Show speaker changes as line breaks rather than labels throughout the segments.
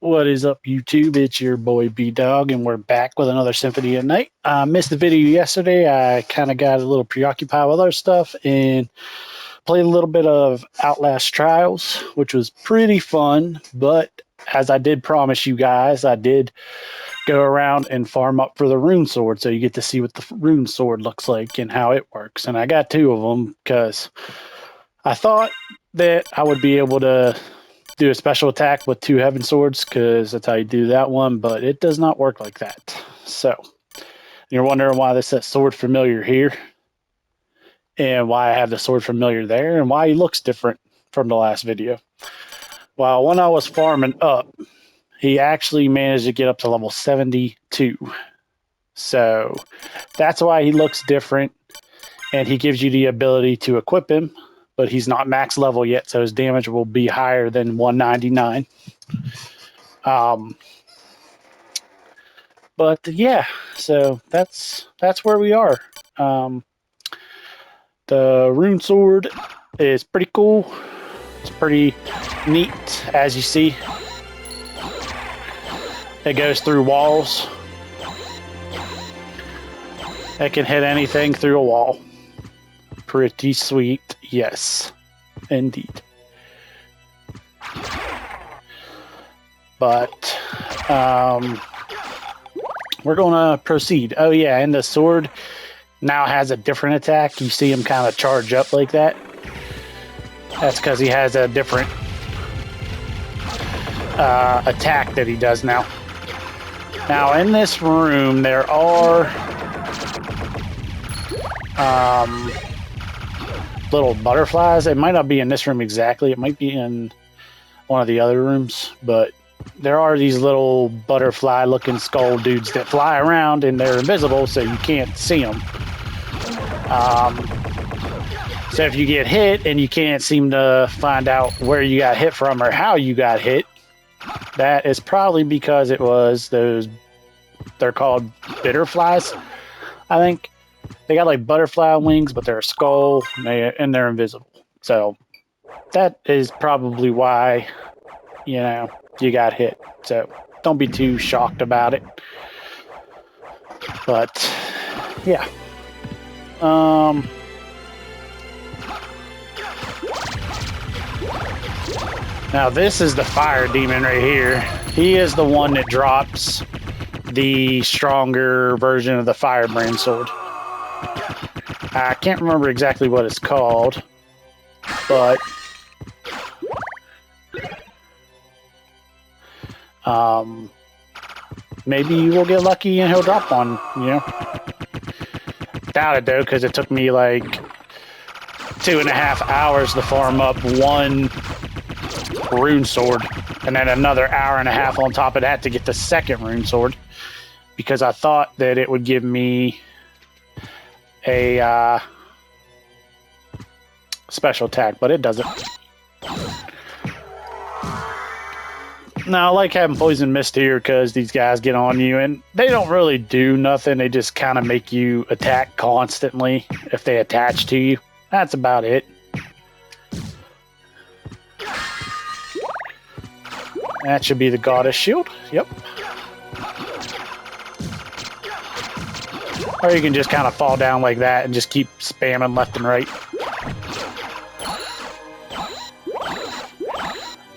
What is up, YouTube? It's your boy B-Dog, and we're back with another Symphony at Night. I missed the video yesterday. I kind of got a little preoccupied with other stuff and played a little bit of Outlast Trials, which was pretty fun. But as I did promise you guys, I did go around and farm up for the rune sword, so you get to see what the rune sword looks like and how it works. And I got 2 of them because I thought that I would be able to do a special attack with 2 heaven swords, because that's how you do that one, but it does not work like that. So you're wondering why this says sword familiar here and why I have the sword familiar there and why he looks different from the last video. Well, when I was farming up, he actually managed to get up to level 72. So that's why he looks different, and he gives you the ability to equip him, but he's not max level yet, so his damage will be higher than 199. But yeah, so that's where we are. The rune sword is pretty cool. It's pretty neat, as you see. It goes through walls. It can hit anything through a wall. Pretty sweet, yes, indeed. But we're gonna proceed. Oh yeah, and the sword now has a different attack. You see him kind of charge up like that. That's because he has a different attack that he does now. Now in this room there are little butterflies. It might not be in this room exactly. It might be in one of the other rooms, but there are these little butterfly looking skull dudes that fly around, and they're invisible, so you can't see them. So if you get hit and you can't seem to find out where you got hit from or how you got hit, that is probably because it was those, they're called bitterflies, I think. They got like butterfly wings, but they're a skull, and they're invisible. So that is probably why, you know, you got hit. So don't be too shocked about it. But yeah. Now this is the fire demon right here. He is the one that drops the stronger version of the firebrand sword. I can't remember exactly what it's called, but maybe you will get lucky and he'll drop one, you know. Doubt it though, because it took me like 2.5 hours to farm up 1 rune sword, and then another 1.5 hours on top of that to get the 2nd rune sword, because I thought that it would give me a special attack, but it doesn't. Now, I like having poison mist here because these guys get on you and they don't really do nothing. They just kind of make you attack constantly if they attach to you. That's about it. That should be the goddess shield. Yep. Or you can just kind of fall down like that and just keep spamming left and right.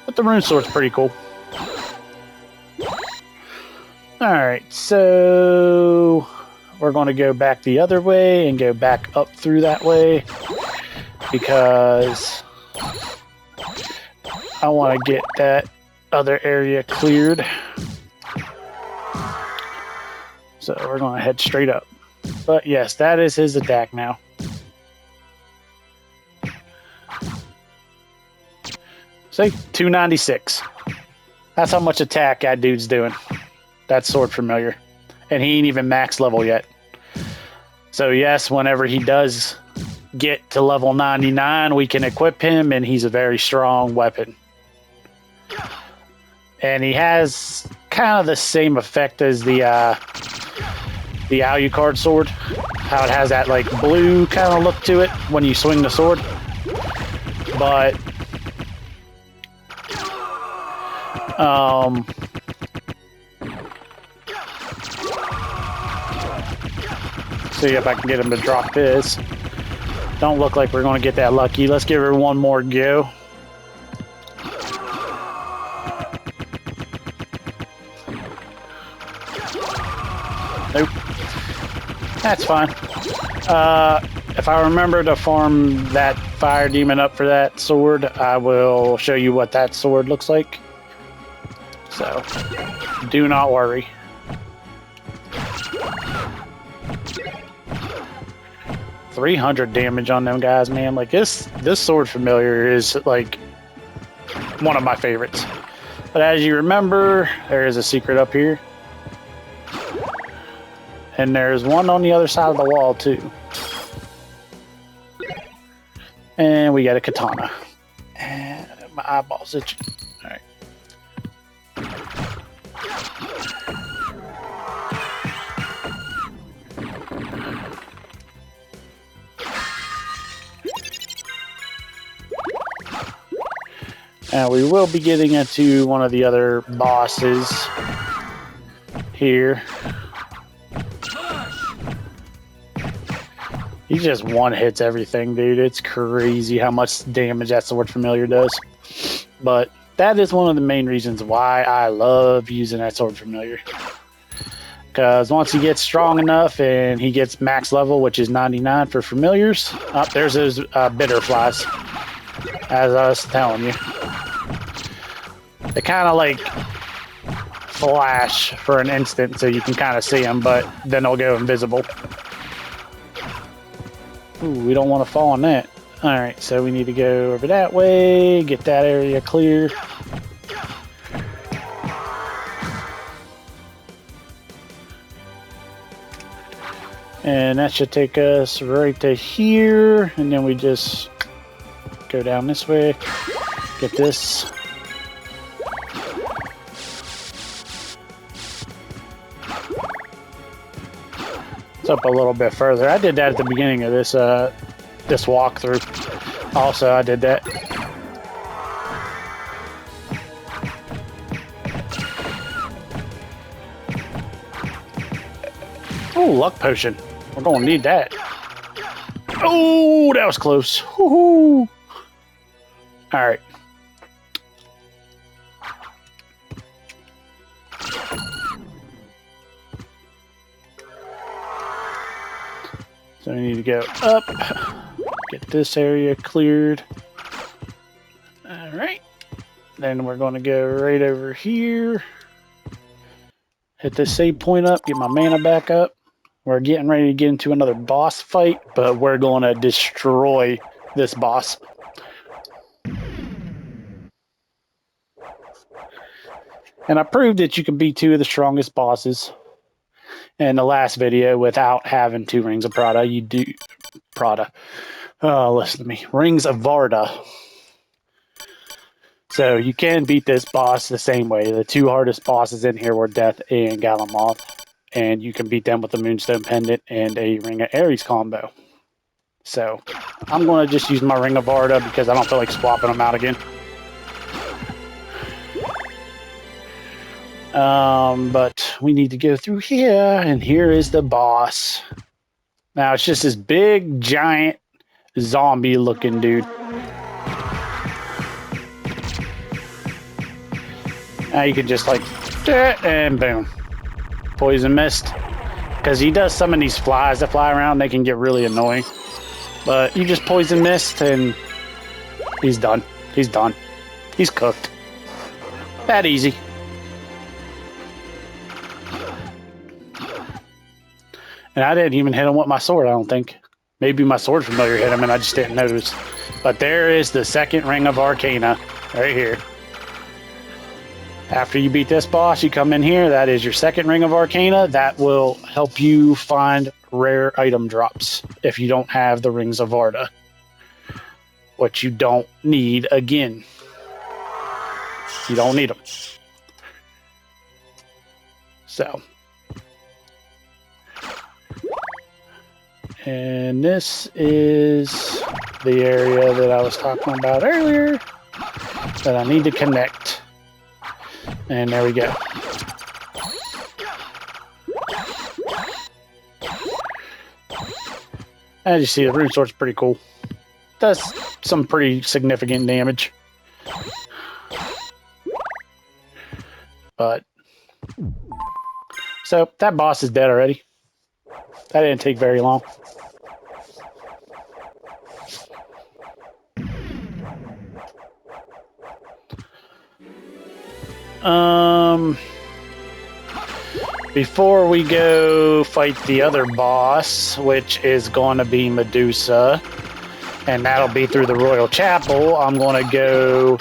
But the rune sword's pretty cool. Alright, so we're going to go back the other way and go back up through that way, because I want to get that other area cleared. So we're going to head straight up. But yes, that is his attack now. See, 296. That's how much attack that dude's doing. That's sword familiar. And he ain't even max level yet. So yes, whenever he does get to level 99, we can equip him, and he's a very strong weapon. And he has kind of the same effect as the Alucard sword. How it has that like blue kind of look to it when you swing the sword. But See if I can get him to drop this. Don't look like we're going to get that lucky. Let's give her one more go. Nope. That's fine. If I remember to farm that fire demon up for that sword, I will show you what that sword looks like. So, do not worry. $300 damage on them guys, man. Like this sword familiar is like one of my favorites. But as you remember, there is a secret up here. And there's one on the other side of the wall too. And we got a katana. And my eyeballs itching. Alright. Now we will be getting into one of the other bosses here. He just one-hits everything, dude. It's crazy how much damage that sword familiar does. But that is one of the main reasons why I love using that sword familiar. Because once he gets strong enough and he gets max level, which is 99 for familiars. Oh, there's those bitter flies, as I was telling you. They kind of like flash for an instant so you can kind of see them, but then they'll go invisible. Ooh, we don't want to fall on that. Alright, so we need to go over that way, get that area clear. And that should take us right to here, and then we just go down this way, get this. Up a little bit further. I did that at the beginning of this this walkthrough. Also, I did that. Oh, luck potion. We're gonna need that. Oh, that was close. Woohoo! All right. So we need to go up, get this area cleared. All right. Then we're going to go right over here. Hit this save point up, get my mana back up. We're getting ready to get into another boss fight, but we're going to destroy this boss. And I proved that you can beat two of the strongest bosses in the last video without having 2 rings of Prada. You do Prada. Oh, listen to me. Rings of Varda. So you can beat this boss the same way. The 2 hardest bosses in here were Death and Galamoth. And you can beat them with a Moonstone Pendant and a Ring of Ares combo. So I'm going to just use my Ring of Varda because I don't feel like swapping them out again. But we need to go through here, and here is the boss. Now it's just this big, giant, zombie-looking dude. Now you can just like, and boom, poison mist. Because he does summon these flies that fly around, they can get really annoying. But you just poison mist, and he's done. He's done. He's cooked. That easy. And I didn't even hit him with my sword, I don't think. Maybe my sword familiar hit him and I just didn't notice. But there is the second Ring of Arcana right here. After you beat this boss, you come in here. That is your second Ring of Arcana. That will help you find rare item drops if you don't have the Rings of Varda. Which you don't need again. You don't need them. So. And this is the area that I was talking about earlier that I need to connect. And there we go. As you see, the rune sword's pretty cool. Does some pretty significant damage. But so that boss is dead already. That didn't take very long. Before we go fight the other boss, which is going to be Medusa, and that'll be through the Royal Chapel, I'm going to go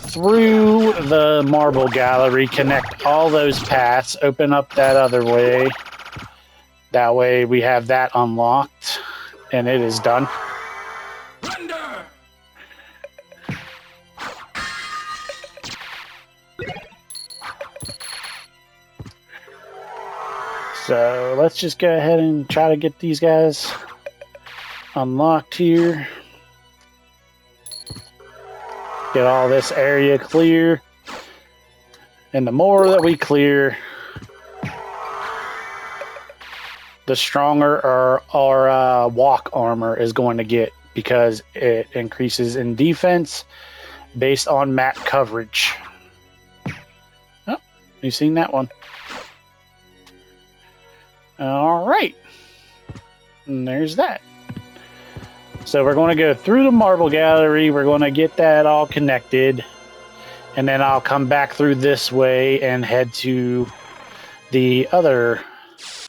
through the Marble Gallery, connect all those paths, open up that other way. That way we have that unlocked, and it is done. So let's just go ahead and try to get these guys unlocked here. Get all this area clear. And the more that we clear, the stronger our walk armor is going to get, because it increases in defense based on map coverage. Oh, you've seen that one. All right. And there's that. So we're going to go through the Marble Gallery. We're going to get that all connected. And then I'll come back through this way and head to the other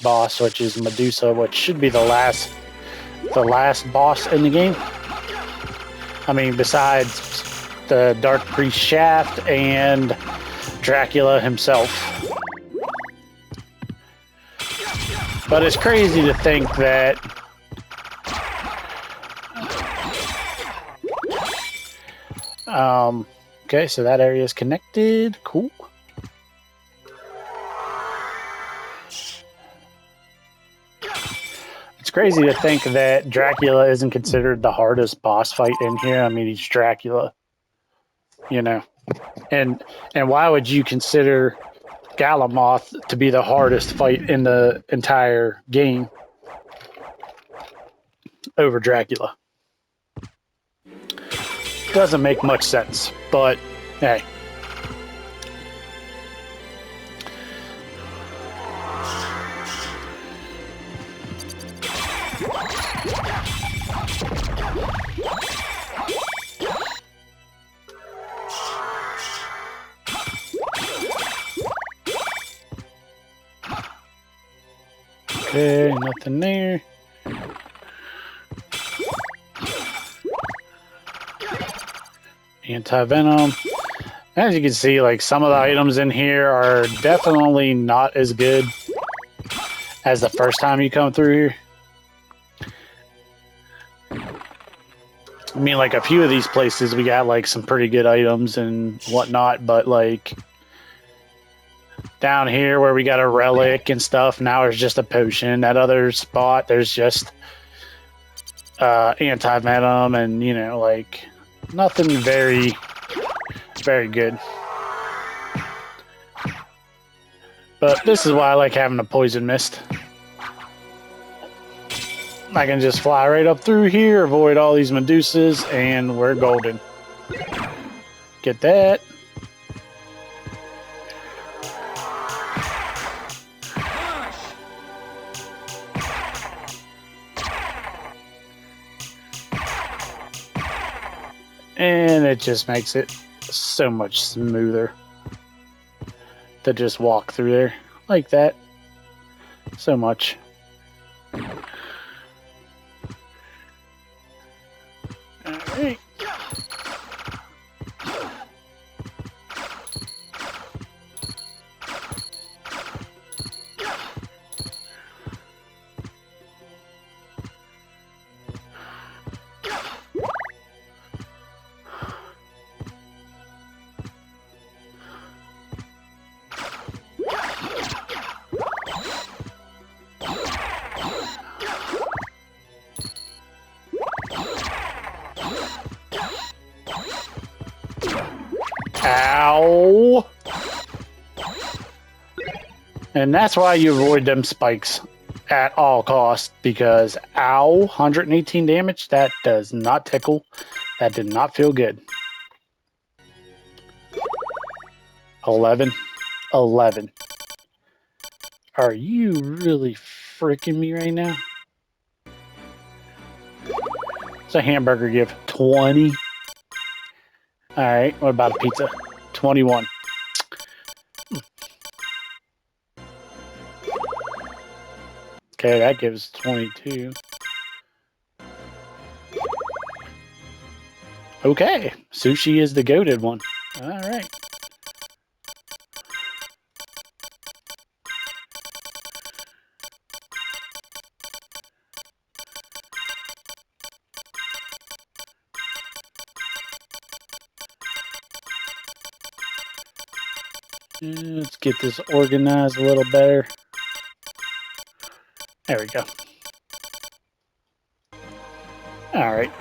boss, which is Medusa, which should be the last boss in the game. I mean, besides the Dark Priest Shaft and Dracula himself. But it's crazy to think that okay, so that area is connected. Cool. It's crazy to think that Dracula isn't considered the hardest boss fight in here. I mean, he's Dracula, you know. And why would you consider Galamoth to be the hardest fight in the entire game over Dracula? Doesn't make much sense, but hey. Okay, nothing there. Anti-venom. As you can see, like, some of the items in here are definitely not as good as the first time you come through here. I mean, like, a few of these places we got like some pretty good items and whatnot, but like down here where we got a relic and stuff, now there's just a potion. That other spot, there's just anti-venom and, you know, like, nothing very good. But this is why I like having a poison mist. I can just fly right up through here, avoid all these Medusas, and we're golden. Get that. And it just makes it so much smoother to just walk through there like that. So much. Alright. Ow! And that's why you avoid them spikes. at all costs because, ow, 118 damage. That does not tickle. That did not feel good. 11. 11. Are you really freaking me right now? It's a hamburger give. 20. Alright, what about a pizza? 21. Okay, that gives 22. Okay, sushi is the goated one. Alright. Let's get this organized a little better. There we go. Alright.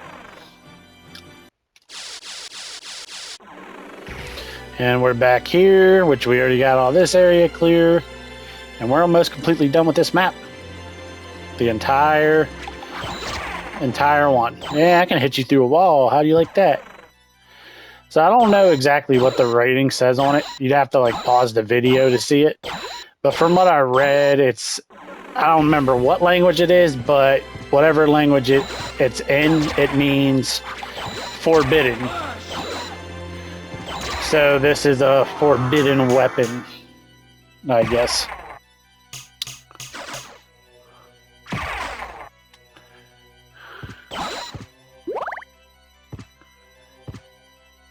And we're back here, which we already got all this area clear. And we're almost completely done with this map. The entire one. Yeah, I can hit you through a wall. How do you like that? So I don't know exactly what the rating says on it. You'd have to like pause the video to see it. But from what I read, I don't remember what language it is, but whatever language it's in, it means forbidden. So this is a forbidden weapon, I guess.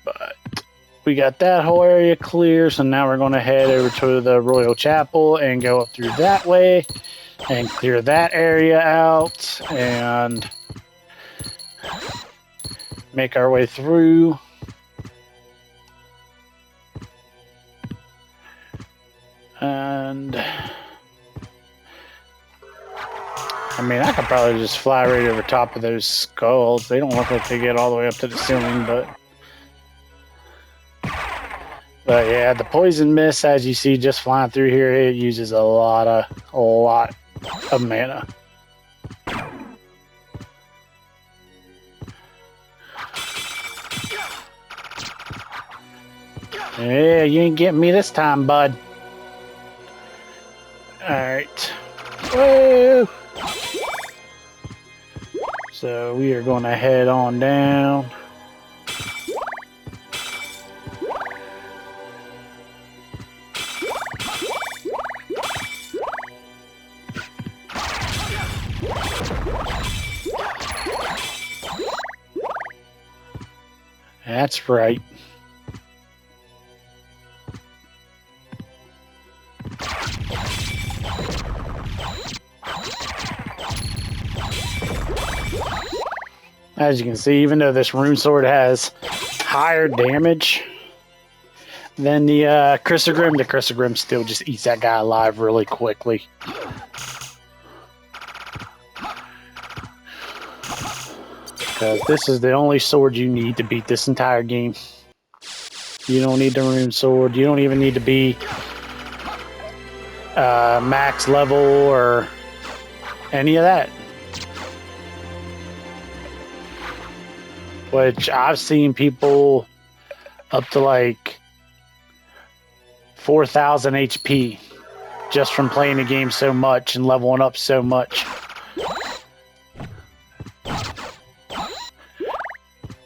But we got that whole area clear, so now we're going to head over to the Royal Chapel and go up through that way and clear that area out and make our way through. And I mean, I could probably just fly right over top of those skulls. They don't look like they get all the way up to the ceiling, but yeah, the poison mist, as you see, just flying through here, it uses a lot of mana. Yeah, you ain't getting me this time, bud. Alright. Whoa! So we are going to head on down. That's right. As you can see, even though this rune sword has higher damage than the Chrysogrim still just eats that guy alive really quickly. Because this is the only sword you need to beat this entire game. You don't need the rune sword. You don't even need to be max level or any of that. Which I've seen people up to like 4,000 HP just from playing the game so much and leveling up so much.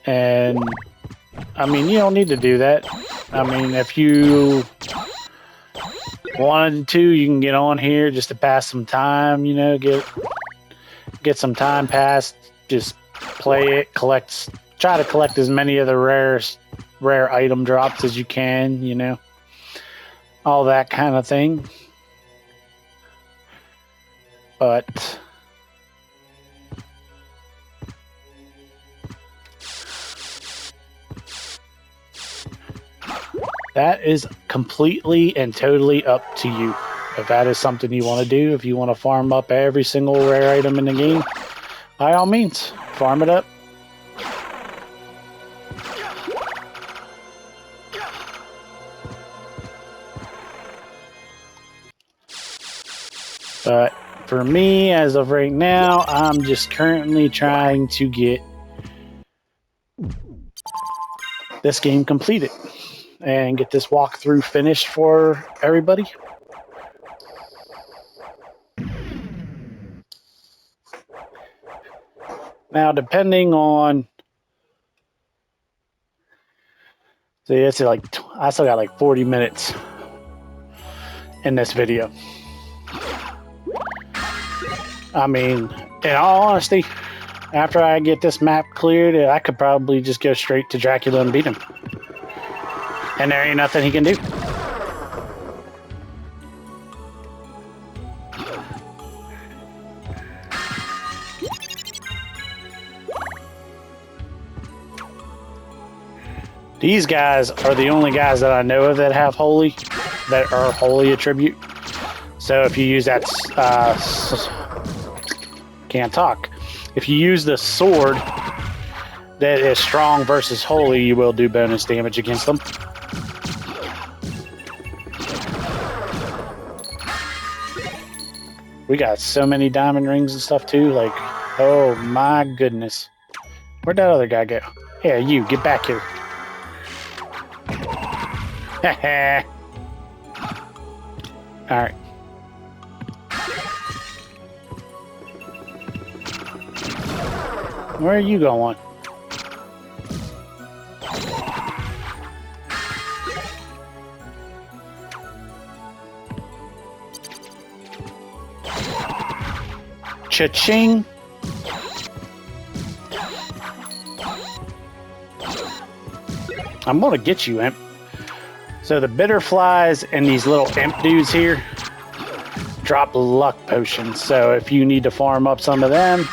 And I mean, you don't need to do that. I mean, if you wanted to, you can get on here just to pass some time, you know, get some time passed, just play it, try to collect as many of the rare item drops as you can, you know, all that kind of thing. But that is completely and totally up to you. If that is something you want to do, if you want to farm up every single rare item in the game, by all means, farm it up. But For me, as of right now, I'm just currently trying to get this game completed and get this walkthrough finished for everybody. Now, depending on, see, it's like, I still got like 40 minutes in this video. I mean, in all honesty, after I get this map cleared, I could probably just go straight to Dracula and beat him. And there ain't nothing he can do. These guys are the only guys that I know of that have holy, that are holy attribute. So if you use that, can't talk. If you use the sword that is strong versus holy, you will do bonus damage against them. We got so many diamond rings and stuff too. Like, oh my goodness. Where'd that other guy go? Yeah, you, get back here. Alright. Where are you going? Cha-ching! I'm gonna get you, imp. So the bitter flies and these little imp dudes here drop luck potions. So if you need to farm up some of them,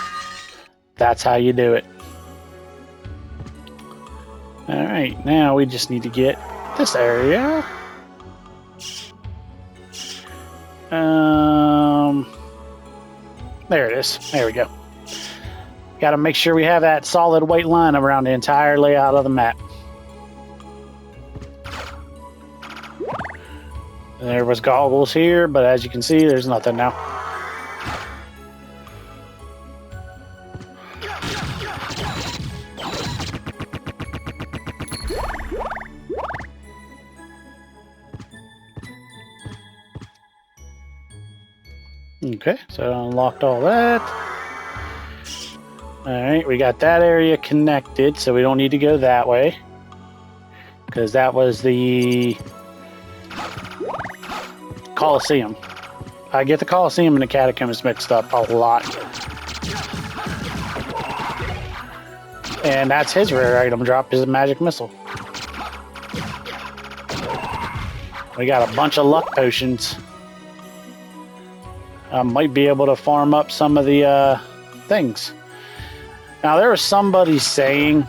that's how you do it. Alright, now we just need to get this area. There it is. There we go. Got to make sure we have that solid white line around the entire layout of the map. There was goggles here, but as you can see, there's nothing now. Okay, so I unlocked all that. Alright, we got that area connected, so we don't need to go that way. Because that was the Colosseum. I get the Colosseum and the Catacombs mixed up a lot. And that's his rare item drop, is a magic missile. We got a bunch of luck potions. I might be able to farm up some of the things. Now, there was somebody saying,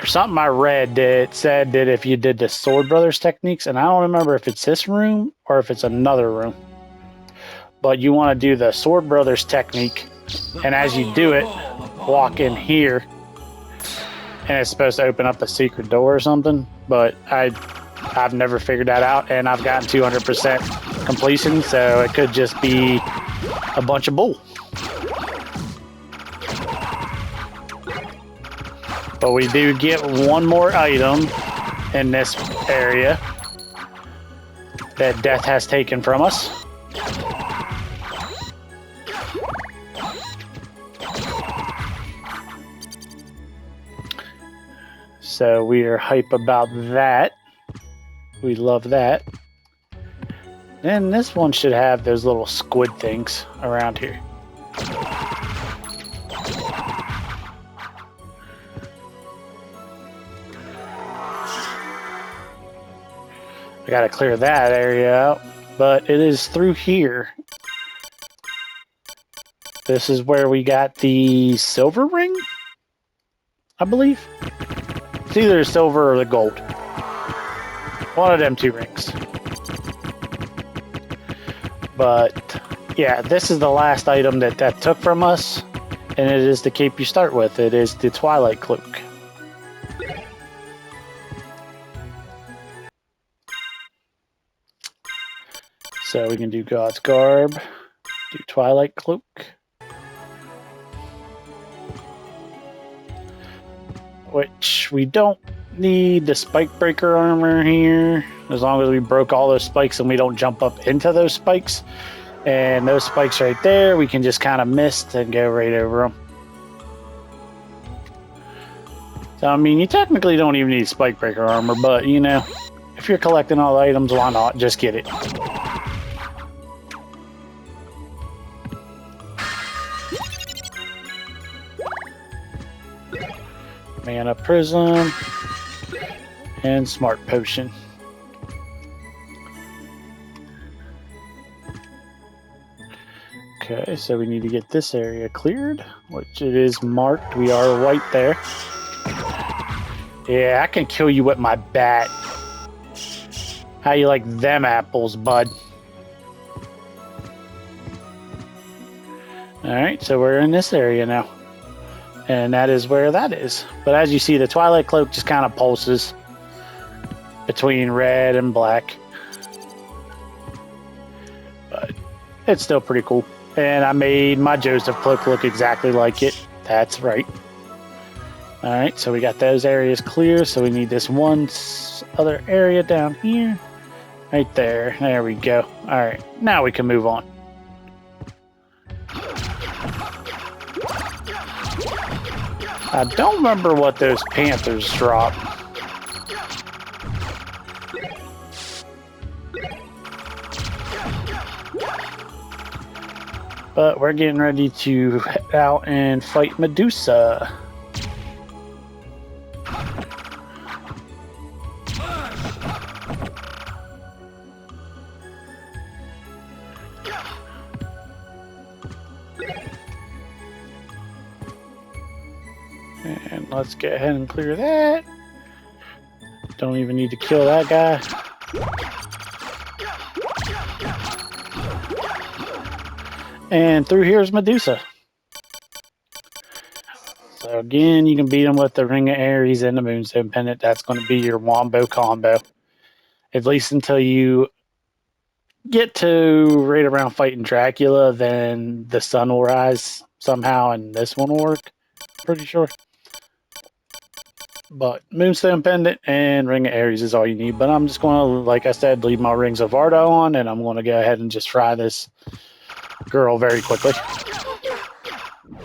or something I read that said that if you did the Sword Brothers techniques, and I don't remember if it's this room or if it's another room, but you want to do the Sword Brothers technique, and as you do it, walk in here, and it's supposed to open up a secret door or something, but I've never figured that out, and I've gotten 200% completion, so it could just be a bunch of bull. But we do get one more item in this area that death has taken from us. So we are hype about that. We love that. And this one should have those little squid things around here. I gotta clear that area out, but it is through here. This is where we got the silver ring, I believe. It's either the silver or the gold. One of them two rings. But yeah, this is the last item that took from us, and it is the cape you start with. It is the Twilight Cloak. So we can do God's Garb. Do Twilight Cloak. Which we don't need the spike breaker armor here, as long as we broke all those spikes and we don't jump up into those spikes. And those spikes right there, we can just kind of mist and go right over them. So, I mean, you technically don't even need spike breaker armor, but, you know, if you're collecting all the items, why not? Just get it. Mana Prism and Smart Potion. Okay, so we need to get this area cleared, which it is marked. We are white there. Yeah, I can kill you with my bat. How you like them apples, bud? Alright, so we're in this area now. And that is where that is. But as you see, the Twilight Cloak just kind of pulses between red and black. But it's still pretty cool. And I made my Joseph Cloak look exactly like it. That's right. Alright, so we got those areas clear. So we need this one other area down here. Right there. There we go. Alright, now we can move on. I don't remember what those Panthers drop. But we're getting ready to head out and fight Medusa. And let's go ahead and clear that. Don't even need to kill that guy. And through here is Medusa. So again, you can beat him with the Ring of Ares and the Moonstone Pendant. That's going to be your wombo combo. At least until you get to right around fighting Dracula, then the sun will rise somehow and this one will work. Pretty sure. But Moonstone Pendant and Ring of Ares is all you need. But I'm just going to, like I said, leave my Rings of Ardo on, and I'm going to go ahead and just fry this girl very quickly.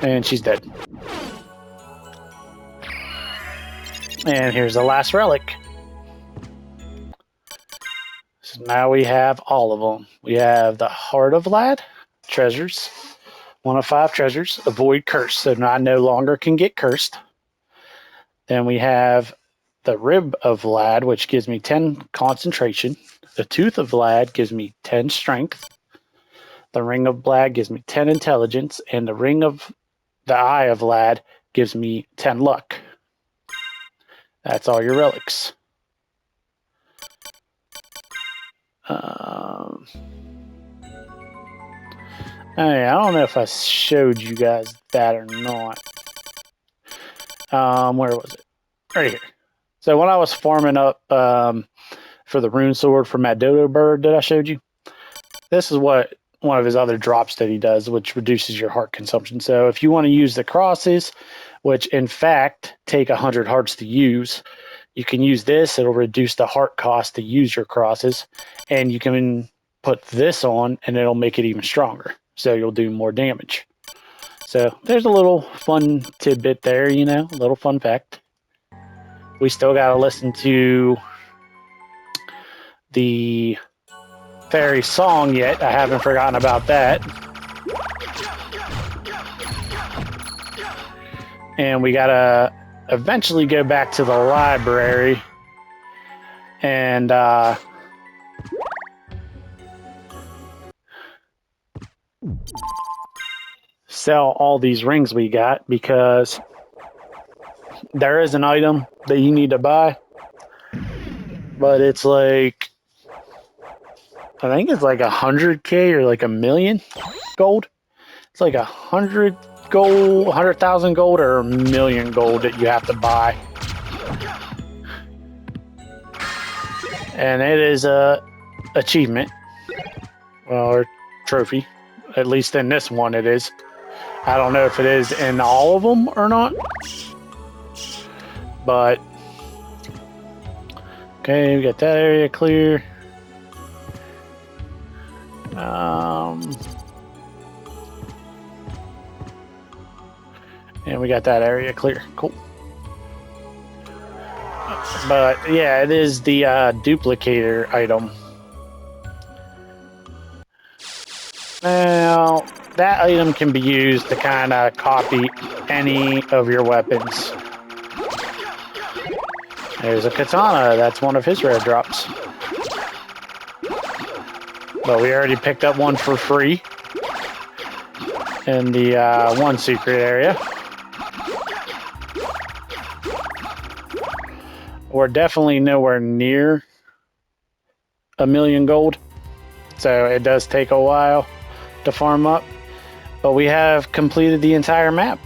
And she's dead. And here's the last relic. So now we have all of them. We have the Heart of Lad, treasures. 1 of 5 treasures. Avoid curse, so I no longer can get cursed. Then we have the Rib of Lad, which gives me 10 concentration. The Tooth of Lad gives me 10 strength. The Ring of Lad gives me 10 intelligence. And the Eye of Lad gives me 10 luck. That's all your relics. I don't know if I showed you guys that or not. Where was it? Right here. So when I was farming up for the rune sword from that dodo bird that I showed you, this is what one of his other drops that he does, which reduces your heart consumption. So if you want to use the crosses, which in fact take 100 hearts to use, you can use this. It'll reduce the heart cost to use your crosses, and you can put this on and it'll make it even stronger. So you'll do more damage. So there's a little fun tidbit there, you know, a little fun fact. We still got to listen to the fairy song yet. I haven't forgotten about that. And we got to eventually go back to the library and sell all these rings we got, because there is an item that you need to buy, but it's like, I think it's like 100K or like 1,000,000 gold. It's like 100 gold, 100,000 gold, or 1,000,000 gold that you have to buy. And it is a achievement, or trophy. At least in this one it is. I don't know if it is in all of them or not. But okay, we got that area clear. And we got that area clear. Cool. But yeah, it is the duplicator item. Now, that item can be used to kind of copy any of your weapons. There's a katana. That's one of his rare drops. But we already picked up one for free in the one secret area. We're definitely nowhere near 1,000,000 gold, so it does take a while to farm up. But we have completed the entire map,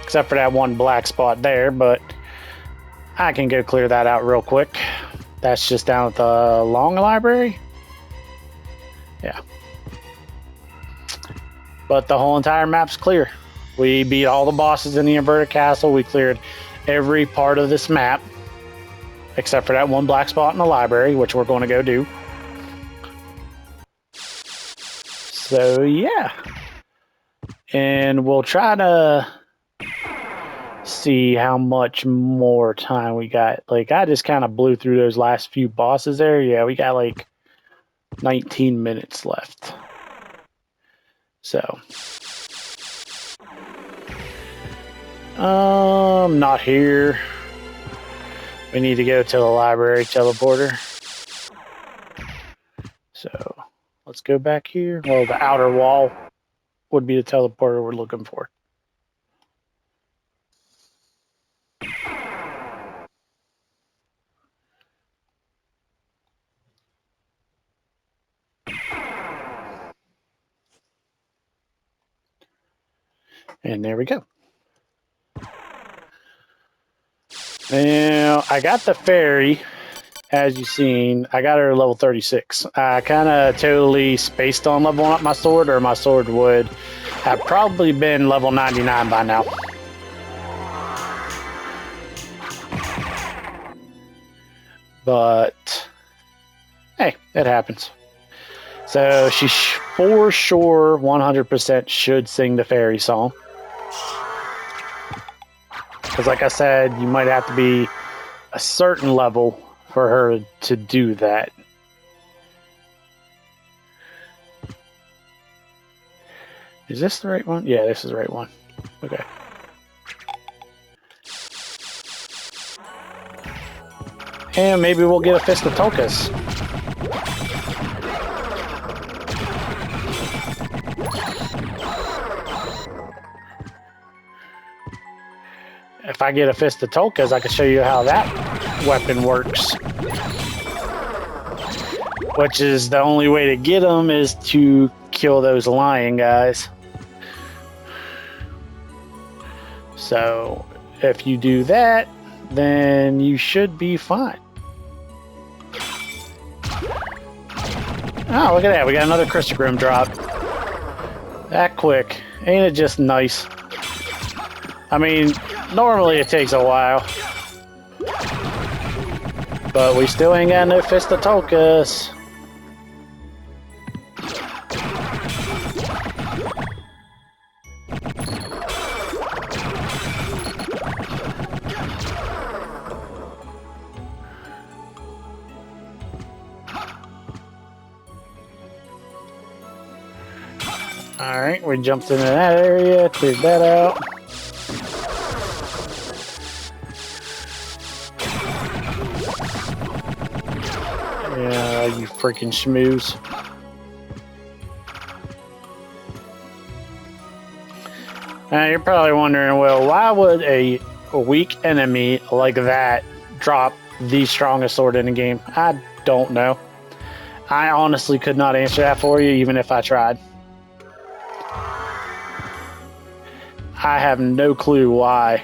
except for that one black spot there, but I can go clear that out real quick. That's just down at the Long Library. Yeah. But the whole entire map's clear. We beat all the bosses in the inverted castle. We cleared every part of this map, except for that one black spot in the library, which we're going to go do. So, yeah. And we'll try to see how much more time we got. Like, I just kind of blew through those last few bosses there. Yeah, we got like 19 minutes left. So. Not here. We need to go to the library teleporter. So, let's go back here. Well, the outer wall would be the teleporter we're looking for. And there we go. Now, I got the fairy, as you've seen. I got her level 36. I kind of totally spaced on leveling up my sword, or my sword would have probably been level 99 by now. But, hey, it happens. So, she for sure 100% should sing the fairy song. Because like I said, you might have to be a certain level for her to do that. Is this the right one? Yeah, this is the right one. Okay. And maybe we'll get a Fist of Tokas. If I get a Fist of Tokas, I can show you how that weapon works. Which is the only way to get them is to kill those lion guys. So, if you do that, then you should be fine. Oh, look at that. We got another Crystogrim drop. That quick. Ain't it just nice? I mean, normally it takes a while. But we still ain't got no Fist of Tokas. Alright, we jumped into that area, cleared that out. Yeah, you freaking schmooze. Now you're probably wondering, well, why would a weak enemy like that drop the strongest sword in the game? I don't know. I honestly could not answer that for you, even if I tried. I have no clue why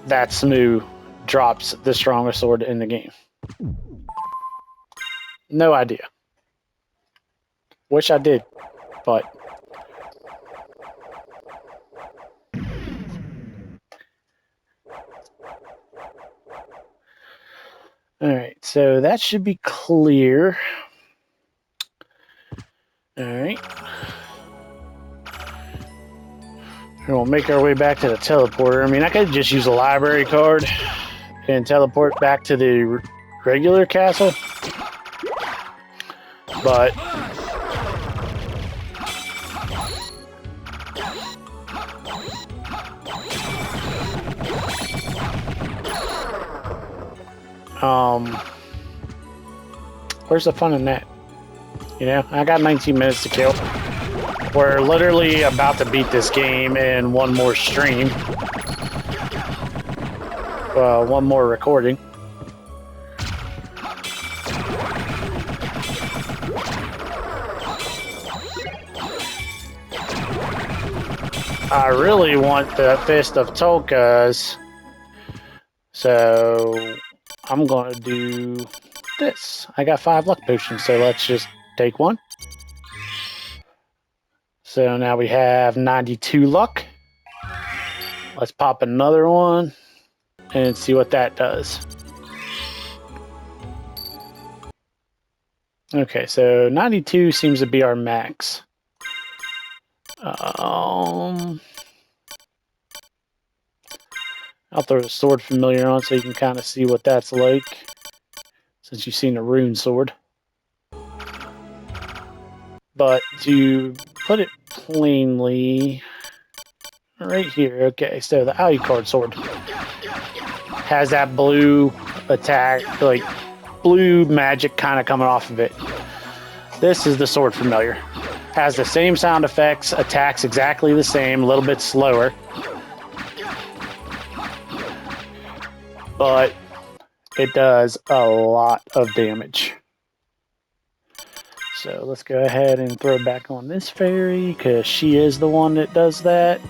that Smoo drops the strongest sword in the game. No idea. Wish I did, but alright, so that should be clear. Alright. We'll make our way back to the teleporter. I mean, I could just use a library card and teleport back to the regular castle, but where's the fun in that? You know, I got 19 minutes to kill. We're literally about to beat this game in one more stream. Well, one more recording. I really want the Fist of Tolkas, so I'm gonna do this. I got 5 luck potions, so let's just take one. So now we have 92 luck. Let's pop another one and see what that does. Okay, so 92 seems to be our max. I'll throw the sword familiar on so you can kind of see what that's like, since you've seen a rune sword. But to put it plainly, right here, okay, so the Alucard sword has that blue attack, like blue magic kind of coming off of it. This is the sword familiar. Has the same sound effects, attacks exactly the same, a little bit slower. But it does a lot of damage. So let's go ahead and throw back on this fairy, because she is the one that does that.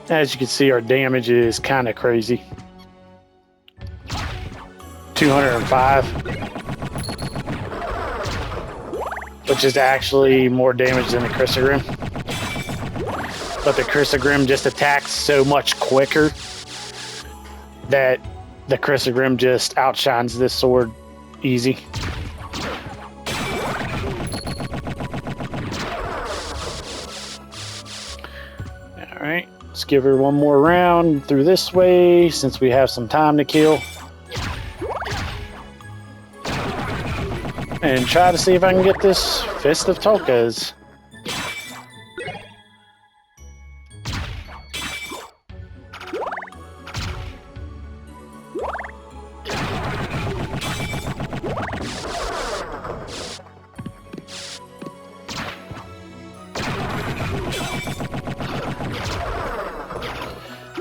As you can see, our damage is kind of crazy. 205. Which is actually more damage than the Chrysogrim. But the Chrysogrim just attacks so much quicker that the Chrysogrim just outshines this sword easy. Alright, let's give her one more round through this way since we have some time to kill. And try to see if I can get this Fist of Tolkas.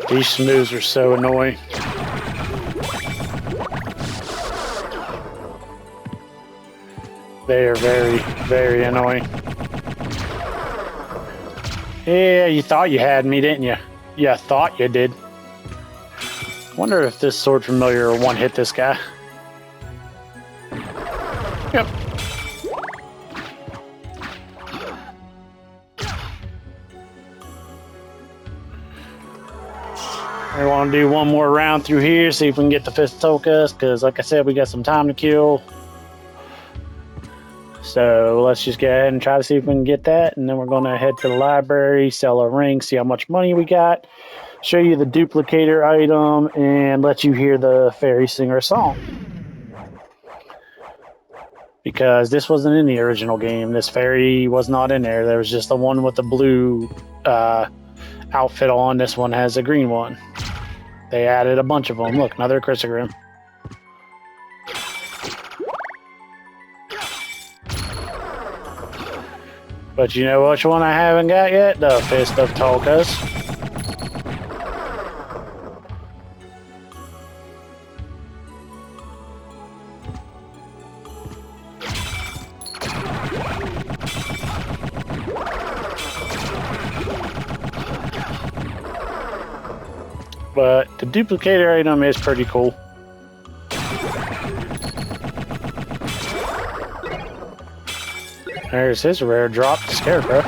These smooths are so annoying. They are very, very annoying. Yeah, you thought you had me, didn't you? Yeah, thought you did. Wonder if this sword familiar will one-hit this guy. Yep. We want to do one more round through here, see if we can get the Fist of Tolkas, because like I said, we got some time to kill. So let's just go ahead and try to see if we can get that, and then we're going to head to the library, sell a ring, see how much money we got, show you the duplicator item, and let you hear the fairy singer song. Because this wasn't in the original game. This fairy was not in there. There was just the one with the blue outfit on. This one has a green one. They added a bunch of them. Look, another Chrysogrim. But you know which one I haven't got yet? The Fist of Tolkas. But the duplicator item is pretty cool. There's his rare drop, Scarecrow.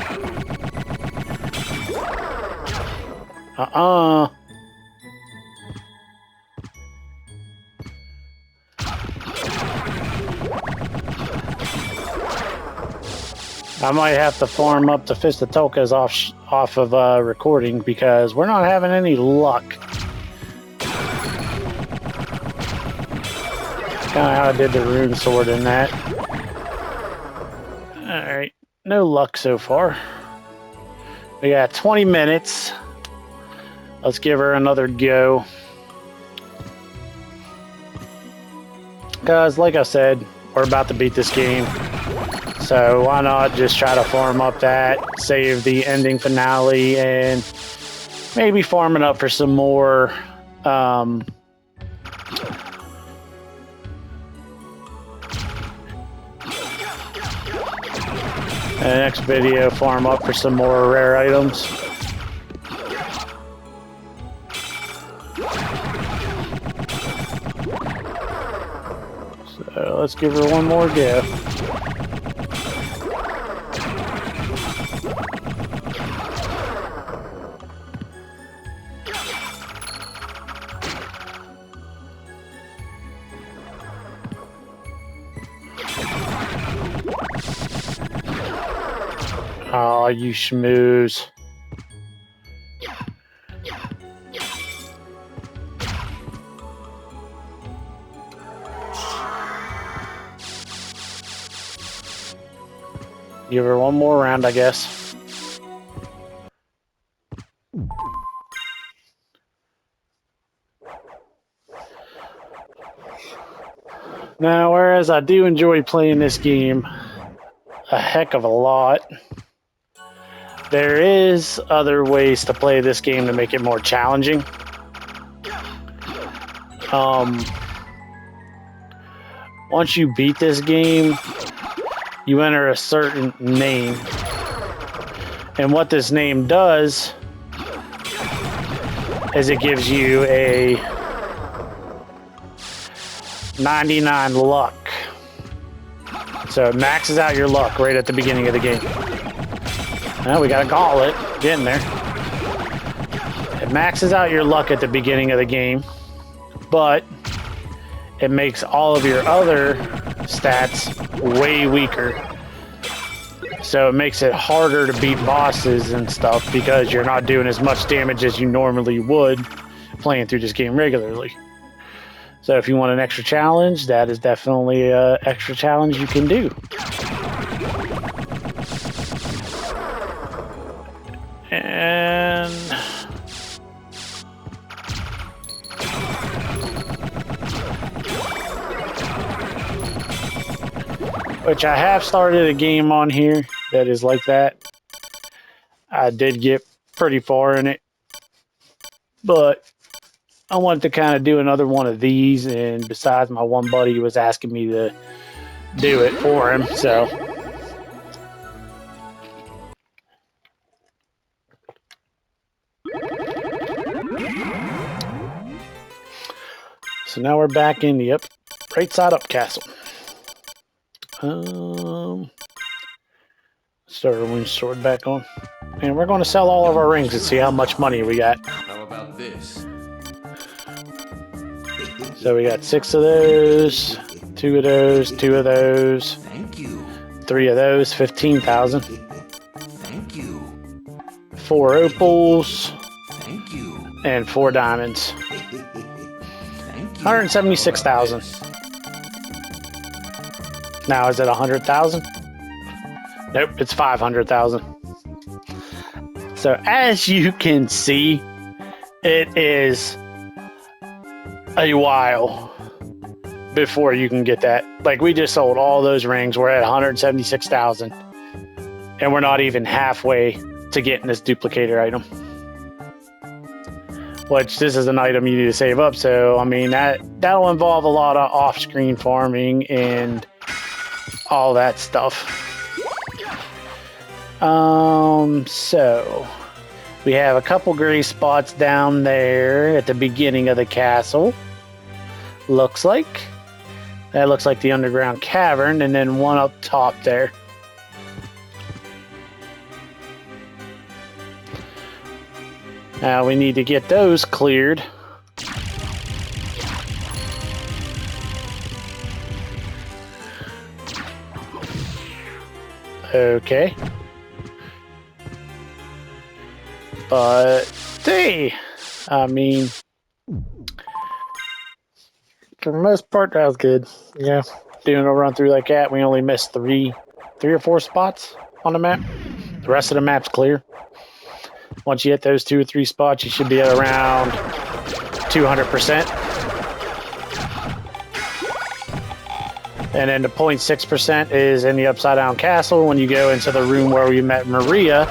I might have to farm up the Fist of Tokas off of recording because we're not having any luck. Kind of how I did the rune sword in that. Alright, no luck so far. We got 20 minutes. Let's give her another go. Because, like I said, we're about to beat this game. So why not just try to farm up that, save the ending finale, and maybe farm it up for some more in the next video, farm up for some more rare items. So let's give her one more go. Oh, you schmooze. Give her one more round, I guess. Now, whereas I do enjoy playing this game a heck of a lot, there is other ways to play this game to make it more challenging. Once you beat this game, you enter a certain name. And what this name does is it gives you a 99 luck. So it maxes out your luck right at the beginning of the game. Well, we got a gauntlet. Getting there. It maxes out your luck at the beginning of the game, but it makes all of your other stats way weaker. So it makes it harder to beat bosses and stuff because you're not doing as much damage as you normally would playing through this game regularly. So if you want an extra challenge, that is definitely an extra challenge you can do. And which I have started a game on here that is like that. I did get pretty far in it, but I wanted to kind of do another one of these, and besides, my one buddy was asking me to do it for him, so now we're back in the right side up castle. Start our rune sword back on. And we're going to sell all of our rings and see how much money we got.
How about this?
So we got 6 of those, 2 of those, 2 of those.
Thank you.
3 of those, 15,000.
Thank you.
4 opals.
Thank you.
And 4 diamonds.
Thank you.
176,000. Now is it 100,000? Nope, it's 500,000. So as you can see, it is a while before you can get that. Like, we just sold all those rings. We're at 176,000, and we're not even halfway to getting this duplicator item. Which, this is an item you need to save up. So, I mean, that'll involve a lot of off-screen farming and all that stuff. So We have a couple gray spots down there at the beginning of the castle. Looks like. That looks like the underground cavern, and then one up top there. Now we need to get those cleared. Okay. But, hey, I mean, for the most part, that was good. Yeah, doing a run through like that, we only missed three or four spots on the map. The rest of the map's clear. Once you hit those 2 or 3 spots, you should be at around 200%. And then the 0.6% is in the Upside Down Castle when you go into the room where we met Maria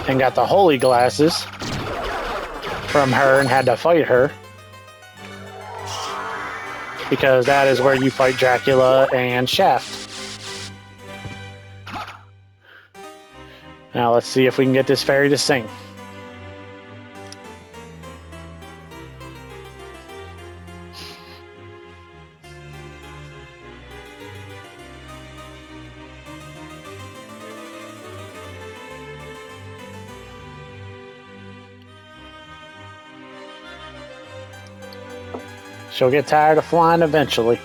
and got the holy glasses from her and had to fight her. Because that is where you fight Dracula and Shaft. Now let's see if we can get this fairy to sing. She'll get tired of flying eventually.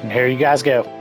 And here you guys go.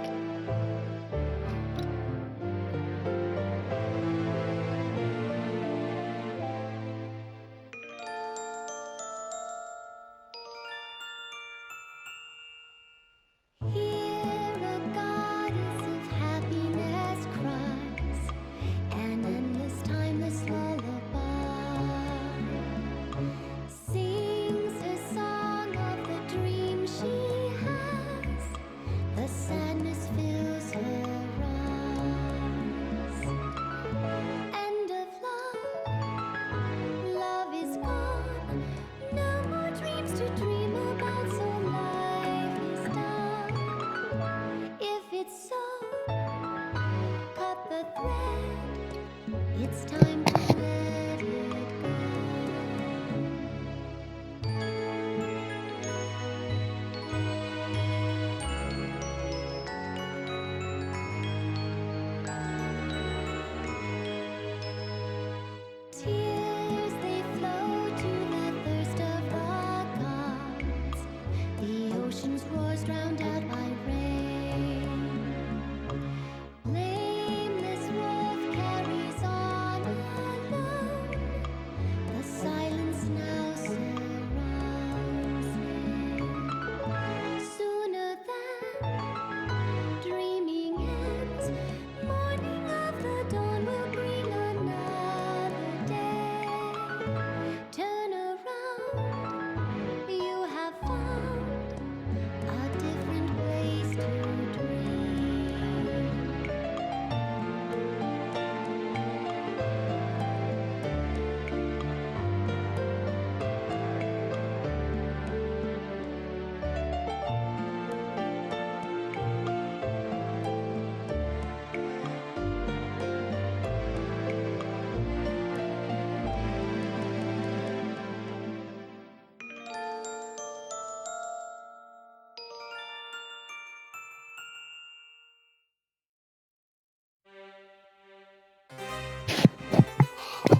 It's time to let it go. Tears, they flow to the thirst of the gods. The ocean's roars drowned out by rain. Blameless wolf carries on alone. The silence now surrounds him. Sooner than dreaming ends, morning of the dawn will bring another day. Turn around, you have found a different place to dream.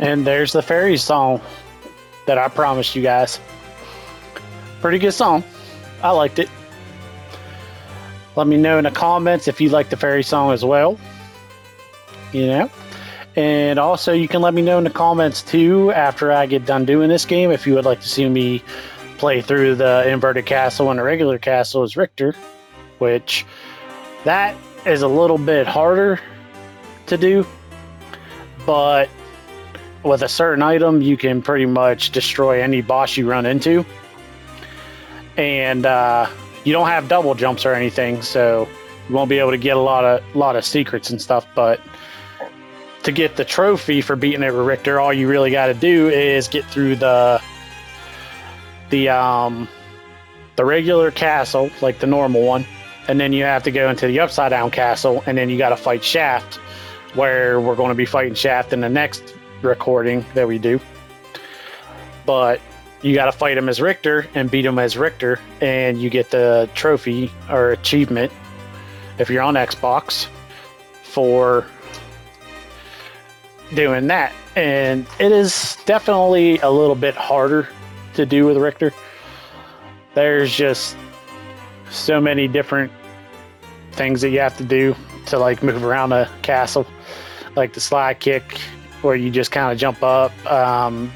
And there's the fairy song that I promised you guys. Pretty good song. I liked it. Let me know in the comments if you like the fairy song as well. You know? And also you can let me know in the comments too after I get done doing this game if you would like to see me play through the inverted castle and the regular castle as Richter, which that is a little bit harder to do. but with a certain item, you can pretty much destroy any boss you run into. And you don't have double jumps or anything, so you won't be able to get a lot of secrets and stuff. But to get the trophy for beating it with Richter, all you really got to do is get through the regular castle, like the normal one, and then you have to go into the upside down castle, and then you got to fight Shaft, where we're going to be fighting Shaft in the next recording that we do. But you got to fight him as Richter and beat him as Richter, and you get the trophy or achievement if you're on Xbox for doing that. And it is definitely a little bit harder to do with Richter. There's just so many different things that you have to do to like move around a castle, like the slide kick where you just kind of jump up.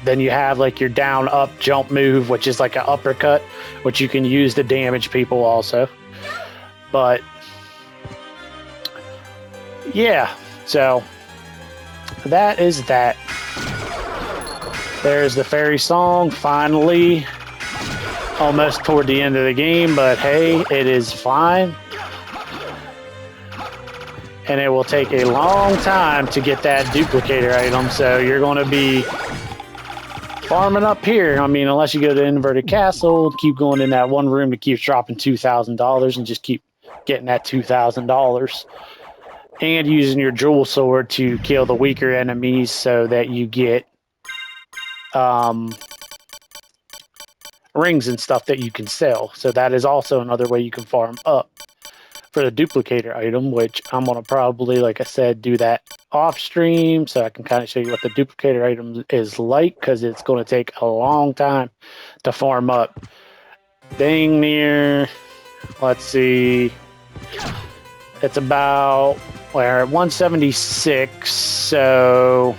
Then you have like your down up jump move, which is like an uppercut, which you can use to damage people also. But yeah, so that is that. There's the fairy song, finally. Almost toward the end of the game, but hey, it is fine. And it will take a long time to get that duplicator item, so you're going to be farming up here. I mean, unless you go to Inverted Castle, keep going in that one room that keeps dropping $2,000 and just keep getting that $2,000. And using your jewel sword to kill the weaker enemies so that you get rings and stuff that you can sell. So that is also another way you can farm up for the duplicator item, which I'm going to probably, like I said, do that off stream so I can kind of show you what the duplicator item is like, because it's going to take a long time to farm up. Dang near, let's see, it's about, we're at 176, so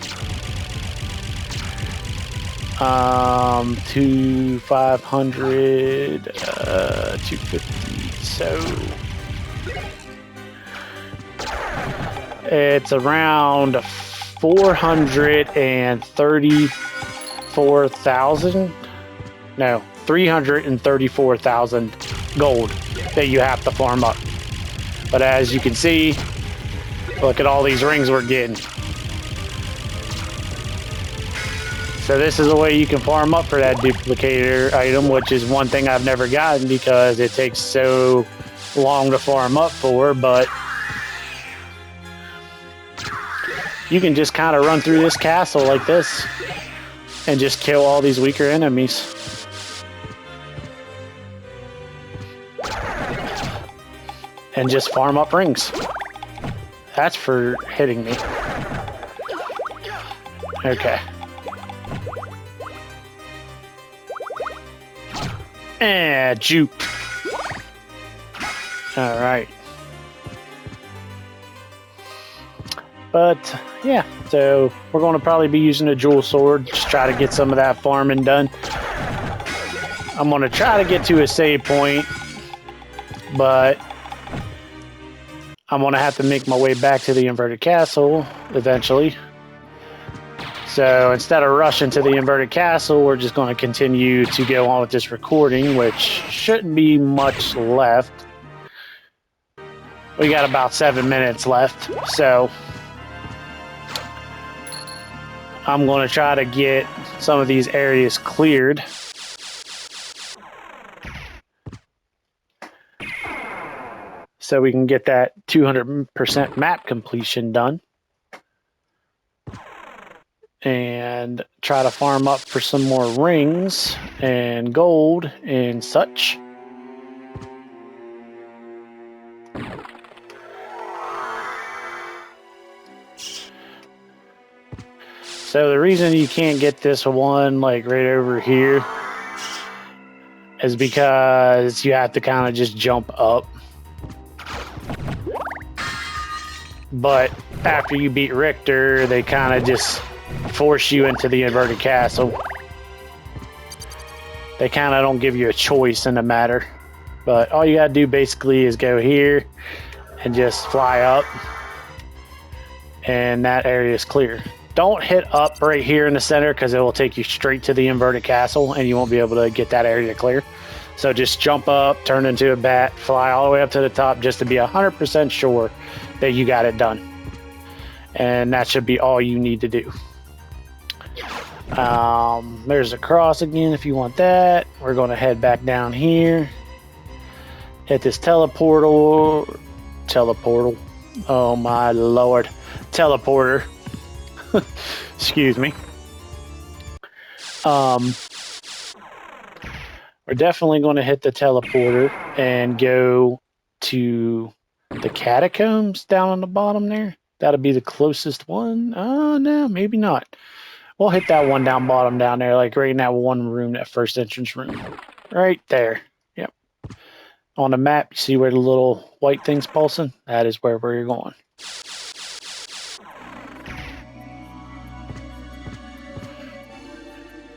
to 500, 250, so it's around 434,000, no, 334,000 gold that you have to farm up. But as you can see, look at all these rings we're getting. So this is a way you can farm up for that duplicator item, which is one thing I've never gotten because it takes so long to farm up for, but you can just kind of run through this castle like this and just kill all these weaker enemies. And just farm up rings. That's for hitting me. Okay. And juke. All right. But yeah, so we're going to probably be using a jewel sword, just try to get some of that farming done. I'm going to try to get to a save point, but I'm going to have to make my way back to the Inverted Castle eventually. So instead of rushing to the Inverted Castle, we're just going to continue to go on with this recording, which shouldn't be much left. We got about 7 minutes left, so I'm going to try to get some of these areas cleared. So we can get that 200% map completion done. And try to farm up for some more rings and gold and such. So the reason you can't get this one like right over here is because you have to kind of just jump up. But after you beat Richter, they kind of just force you into the Inverted Castle. They kind of don't give you a choice in the matter. But all you gotta do basically is go here and just fly up. And that area is clear. Don't hit up right here in the center because it will take you straight to the inverted castle and you won't be able to get that area clear. So just jump up, turn into a bat, fly all the way up to the top just to be 100% sure that you got it done. And that should be all you need to do. There's a cross again if you want that. We're going to head back down here. Hit this teleportal. Oh my lord. Teleporter. Excuse me. We're definitely going to hit the teleporter and go to the catacombs down on the bottom there. That'll be the closest one. Oh, no, maybe not. We'll hit that one down bottom down there, like right in that one room, that first entrance room. Right there. Yep. On the map, you see where the little white thing's pulsing? That is where we're going.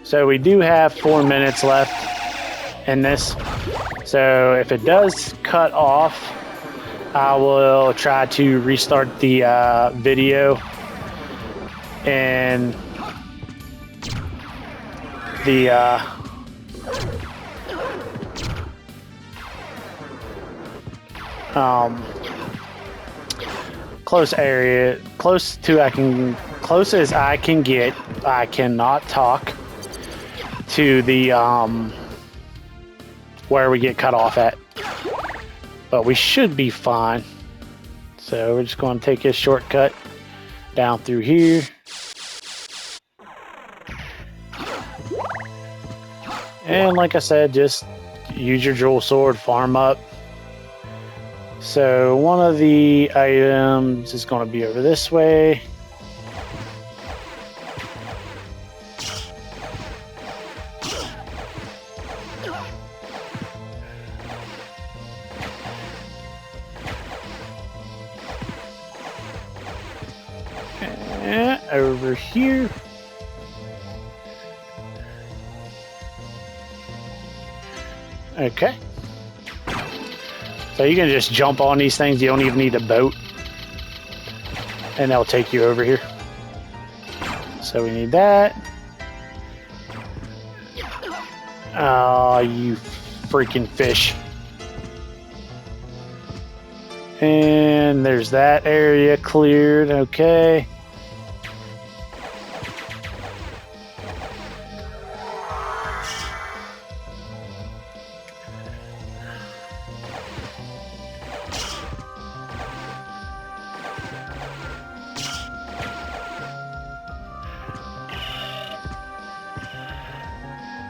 So we do have 4 minutes left in this. So if it does cut off, I will try to restart the video and the close as I can get. I cannot talk to the where we get cut off at, but we should be fine. So we're just going to take this shortcut down through here. And like I said, just use your jewel sword, farm up. So one of the items is going to be over this way. And over here. Okay. So you can just jump on these things. You don't even need a boat. And they'll take you over here. So we need that. Oh, you freaking fish. And there's that area cleared. Okay.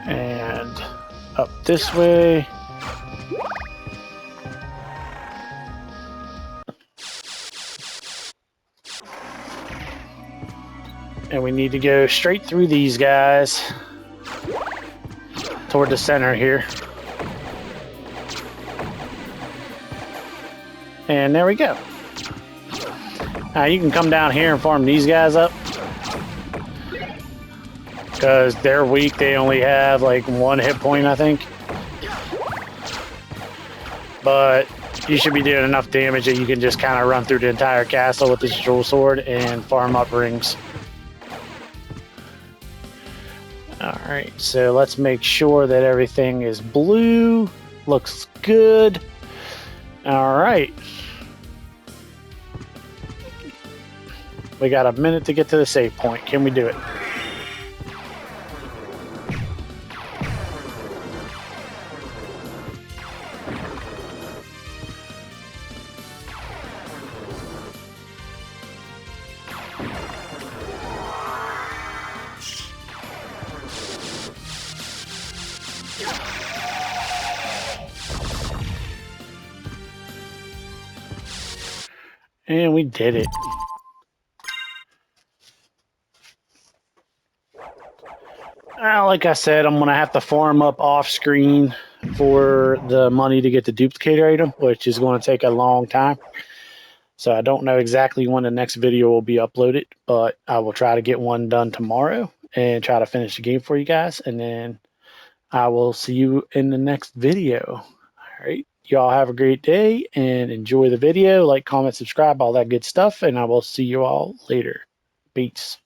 And up this way. And we need to go straight through these guys toward the center here. And there we go. Now you can come down here and farm these guys up, because they're weak. They only have like 1 hit point, I think. But you should be doing enough damage that you can just kind of run through the entire castle with this jewel sword and farm up rings. Alright, so let's make sure that everything is blue. Looks good. Alright. We got a minute to get to the save point. Can we do it? And we did it. Like I said, I'm going to have to farm up off screen for the money to get the duplicator item, which is going to take a long time. So I don't know exactly when the next video will be uploaded, but I will try to get one done tomorrow and try to finish the game for you guys. And then I will see you in the next video. All right. Y'all have a great day and enjoy the video. Like, comment, subscribe, all that good stuff. And I will see you all later. Peace.